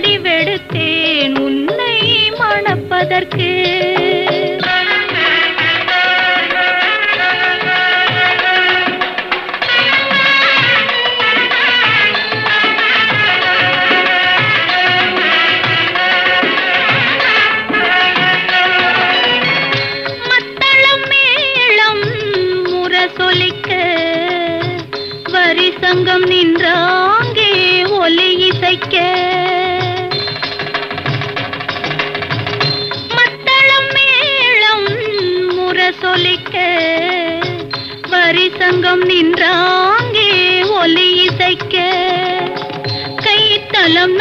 வடிவெடுத்தேன் உன்னை மணப்பதற்கு. வரிசங்கம் நின்றாங்கே ஒலி இசைக்க, மத்தளம் மேளம் முரசொலிக்க, வரிசங்கம் நின்றாங்கே ஒலி இசைக்க, கைத்தலம்